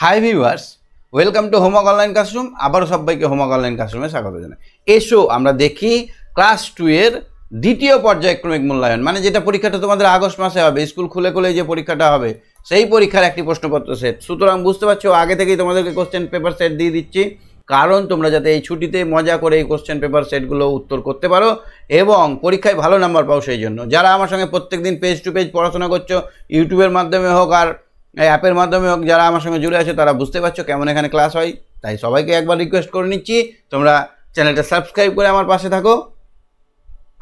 Hi viewers, welcome to homework online classroom. আবারও সবাইকে homework online ক্লাসরুমে স্বাগত জানাই। এসো আমরা দেখি ক্লাস 2 এর দ্বিতীয় পর্যায়ক্রমিক মূল্যায়ন, মানে যেটা পরীক্ষাটা তোমাদের আগস্ট মাসে হবে, স্কুল খুলে খুলে যে পরীক্ষাটা হবে সেই পরীক্ষার একটি প্রশ্নপত্র সেট। সুতরাং বুঝতে পারছো, আগে থেকেই তোমাদেরকে কোশ্চেন পেপার সেট দিয়ে দিচ্ছি, কারণ তোমরা যাতে এই ছুটিতে মজা করে এই কোশ্চেন পেপার সেটগুলো উত্তর করতে পারো এবং পরীক্ষায় ভালো নাম্বার পাও। সেই জন্য যারা আমার সঙ্গে প্রত্যেকদিন পেজ টু পেজ পড়াশোনা করছো, ইউটিউবের মাধ্যমে হোক আর এই অ্যাপের মাধ্যমে হোক, যারা আমার সঙ্গে জুড়ে আছে তারা বুঝতে পারছো কেমন এখানে ক্লাস হয়। তাই সবাইকে একবার রিকোয়েস্ট করে নিচ্ছি, তোমরা চ্যানেলটা সাবস্ক্রাইব করে আমার পাশে থাকো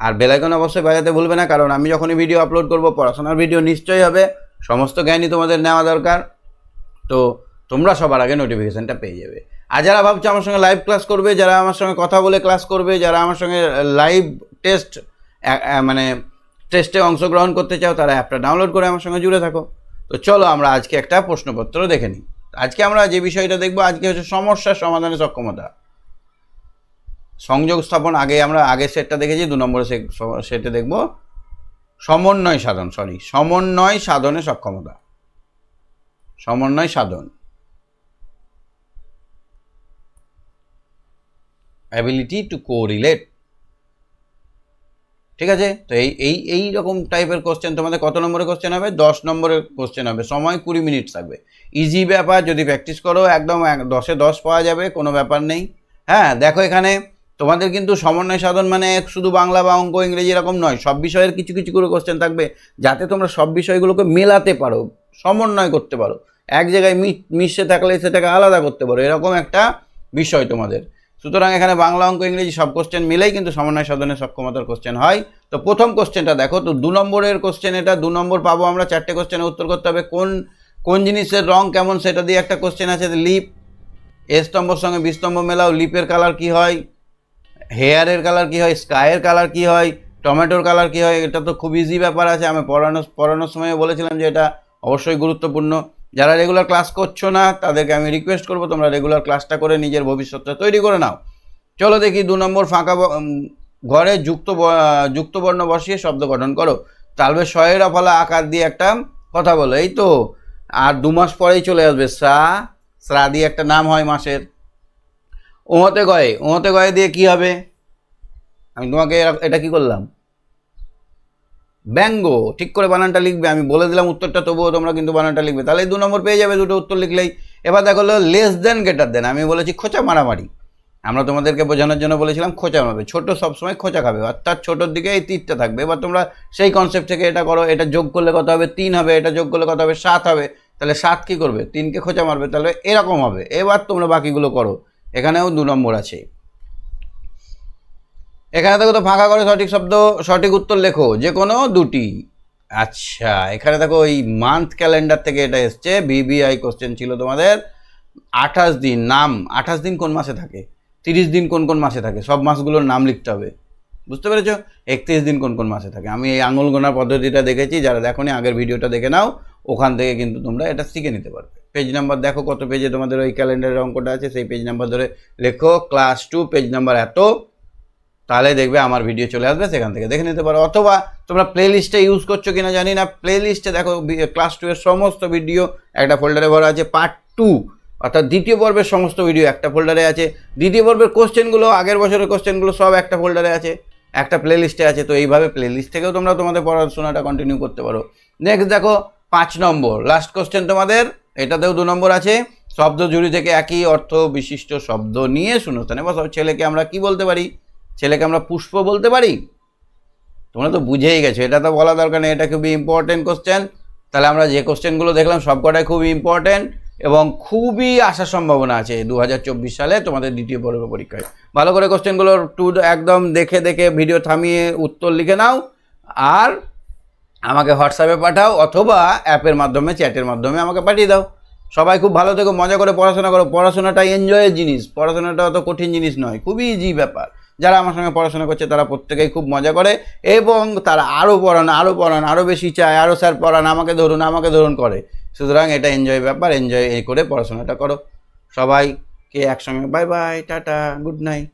আর বেল আইকন অবশ্যই বাজাতে ভুলবে না, কারণ আমি যখনই ভিডিও আপলোড করব পড়াশোনার ভিডিও নিশ্চয়ই হবে, সমস্ত জ্ঞানই তোমাদের নেওয়া দরকার। তো তোমরা সবার আগে নোটিফিকেশানটা পেয়ে যাবে। আর যারা ভাবছো আমার সঙ্গে লাইভ ক্লাস করবে, যারা আমার সঙ্গে কথা বলে ক্লাস করবে, যারা আমার সঙ্গে লাইভ টেস্ট মানে টেস্টে অংশগ্রহণ করতে চাও, তারা অ্যাপটা ডাউনলোড করে আমার সঙ্গে জুড়ে থাকো। তো চলো আমরা আজকে একটা প্রশ্নপত্র দেখে নিই। আজকে আমরা যে বিষয়টা দেখব আজকে হচ্ছে সমস্যার সমাধানে সক্ষমতা। সংযোগ স্থাপন আমরা আগের সেটটা দেখেছি, 2 নম্বরের সেটে দেখব সমন্বয় সাধন, সমন্বয় সাধনে সক্ষমতা, সমন্বয় সাধন, অ্যাবিলিটি টু কোরিলেট। ঠিক আছে, তো এই রকম টাইপের কোশ্চেন তোমাদের কত নম্বরের কোশ্চেন হবে? 10 নম্বরের কোশ্চেন হবে। সময় 20 মিনিট থাকবে। ইজি ব্যাপার, যদি প্র্যাকটিস করো একদম 10-এ 10 পাওয়া যাবে, কোনো ব্যাপার নেই। হ্যাঁ, দেখো এখানে তোমাদের কিন্তু সমন্বয় সাধন মানে শুধু বাংলা বা অঙ্ক ইংরেজি এরকম নয়, সব বিষয়ের কিছু কিছু করে কোশ্চেন থাকবে, যাতে তোমরা সব বিষয়গুলোকে মেলাতে পারো, সমন্বয় করতে পারো, এক জায়গায় মিশে থাকলে সেটাকে আলাদা করতে পারো, এরকম একটা বিষয় তোমাদের। সুতরাং এখানে বাংলা অঙ্ক ইংরেজি সব কোশ্চেন মিলেই কিন্তু সমন্বয় সাধনের সক্ষমতার কোশ্চেন হয়। তো প্রথম কোশ্চেনটা দেখো, তো 2 নম্বরের কোশ্চেন, এটা 2 নম্বর পাবো আমরা। 4টে কোশ্চেনের উত্তর করতে হবে। কোন জিনিসের রং কেমন সেটা দিয়ে একটা কোশ্চেন আছে। লিপ, এ স্তম্ভর সঙ্গে বি স্তম্ভ মেলাও, লিপের কালার কি হয়, হেয়ারের কালার কি হয়, স্কাইয়ের কালার কি হয়, টমেটোর কালার কি হয়। এটা তো খুব ইজি ব্যাপার আছে, আমি পড়ানোর সময় বলেছিলাম যে এটা অবশ্যই গুরুত্বপূর্ণ। যারা রেগুলার ক্লাস করছো না তাদেরকে আমি রিকোয়েস্ট করবো তোমরা রেগুলার ক্লাসটা করে নিজের ভবিষ্যৎটা তৈরি করে নাও। চলো দেখি 2 নম্বর, ফাঁকা ঘরে যুক্ত বর্ণ বসিয়ে শব্দ গঠন করো। তালবে শয়ের ফলা আকার দিয়ে একটা কথা বলো। এই তো, আর 2 মাস পরেই চলে আসবে শ্রা দিয়ে একটা নাম হয় মাসের। ওঁতে গয়ে দিয়ে কি হবে? আমি তোমাকে এটা কি করলাম, ব্যঙ্গ। ঠিক করে বানানটা লিখবে, আমি বলে দিলাম উত্তরটা, তবুও তোমরা কিন্তু বানানটা লিখবে, তাহলে 2 নম্বর পেয়ে যাবে, 2টো উত্তর লিখলেই। এবার দেখো লেস দেন গ্রেটার দেন, আমি বলেছি খোঁচা মারামারি। আমরা তোমাদেরকে বোঝানোর জন্য বলেছিলাম খোঁচা মারবে, ছোট সবসময় খোঁচা খাবে, অর্থাৎ ছোটোর দিকে এই তীরটা থাকবে। এবার তোমরা সেই কনসেপ্ট থেকে এটা করো, এটা যোগ করলে কত হবে? 3 হবে, এটা যোগ করলে কত হবে? 7 হবে। তাহলে 7 কী করবে? 3কে খোঁচা মারবে, তাহলে এরকম হবে। এবার তোমরা বাকিগুলো করো, এখানেও 2 নম্বর আছে। এখানে দেখো তো ফাঁকা করে সঠিক উত্তর লেখো, যে কোনো 2টি। আচ্ছা, এখানে দেখো এই মান্থ ক্যালেন্ডার থেকে এটা এসছে, বিবিআই কোশ্চেন ছিল তোমাদের। 28 দিন, নাম 28 দিন কোন মাসে থাকে, 30 দিন কোন কোন মাসে থাকে, সব মাসগুলোর নাম লিখতে হবে। বুঝতে পেরেছো? 31 দিন কোন কোন মাসে থাকে। আমি এই আঙুল গোনার পদ্ধতিটা দেখেছি, যারা দেখোনি আগের ভিডিওটা দেখে নাও, ওখান থেকে কিন্তু তোমরা এটা শিখে নিতে পারবে। পেজ নাম্বার দেখো কত পেজে তোমাদের ওই ক্যালেন্ডারের অঙ্কটা আছে, সেই পেজ নাম্বার ধরে লেখো ক্লাস 2 পেজ নাম্বার এত, তাহলে দেখবে আমার ভিডিও চলে আসবে, সেখান থেকে দেখে নিতে পারো। অথবা তোমরা প্লে লিস্টে ইউজ করছো কিনা জানি না, প্লে লিস্টে দেখো ক্লাস 2 এর সমস্ত ভিডিও একটা ফোল্ডারে ভরা আছে। পার্ট 2 অর্থাৎ দ্বিতীয় পর্বের সমস্ত ভিডিও একটা ফোল্ডারে আছে। দ্বিতীয় পর্বের কোশ্চেনগুলো, আগের বছরের কোশ্চেনগুলো সব একটা ফোল্ডারে আছে, একটা প্লে লিস্টে আছে। তো এইভাবে প্লে লিস্ট থেকেও তোমরা তোমাদের পড়াশোনাটা কন্টিনিউ করতে পারো। নেক্সট দেখো 5 নম্বর, লাস্ট কোশ্চেন তোমাদের, এটাতেও 2 নম্বর আছে। শব্দ জুড়ি থেকে একই অর্থ বিশিষ্ট শব্দ নিয়ে শূন্যস্থানে বসাও। ছেলেকে আমরা কি বলতে পারি? ছেলেকে আমরা পুষ্প বলতে পারি। তোমরা তো বুঝেই গেছো, এটা তো বলা দরকার নেই, এটা খুবই ইম্পর্টেন্ট কোশ্চেন। তাহলে আমরা যে কোশ্চেনগুলো দেখলাম সবকটাই খুবই ইম্পর্টেন্ট এবং খুবই আসার সম্ভাবনা আছে 2024 সালে তোমাদের দ্বিতীয় পর্ব পরীক্ষায়। ভালো করে কোশ্চেনগুলোর একদম দেখে ভিডিও থামিয়ে উত্তর লিখে নাও আর আমাকে হোয়াটসঅ্যাপে পাঠাও, অথবা অ্যাপের মাধ্যমে, চ্যাটের মাধ্যমে আমাকে পাঠিয়ে দাও। সবাই খুব ভালো থেকো, মজা করে পড়াশোনা করো। পড়াশোনাটা এনজয়ের জিনিস, পড়াশোনাটা অত কঠিন জিনিস নয়, খুবই ইজি ব্যাপার। যারা আমার সঙ্গে পড়াশোনা করছে তারা প্রত্যেকেই খুব মজা করে এবং তারা আরও পড়ান, আরও বেশি চায়, আরও স্যার পড়ান, আমাকে ধরুন করে। সুতরাং এটা এনজয় ব্যাপার, এনজয় করে পড়াশোনাটা করো। সবাইকে একসঙ্গে bye bye, tata, good night.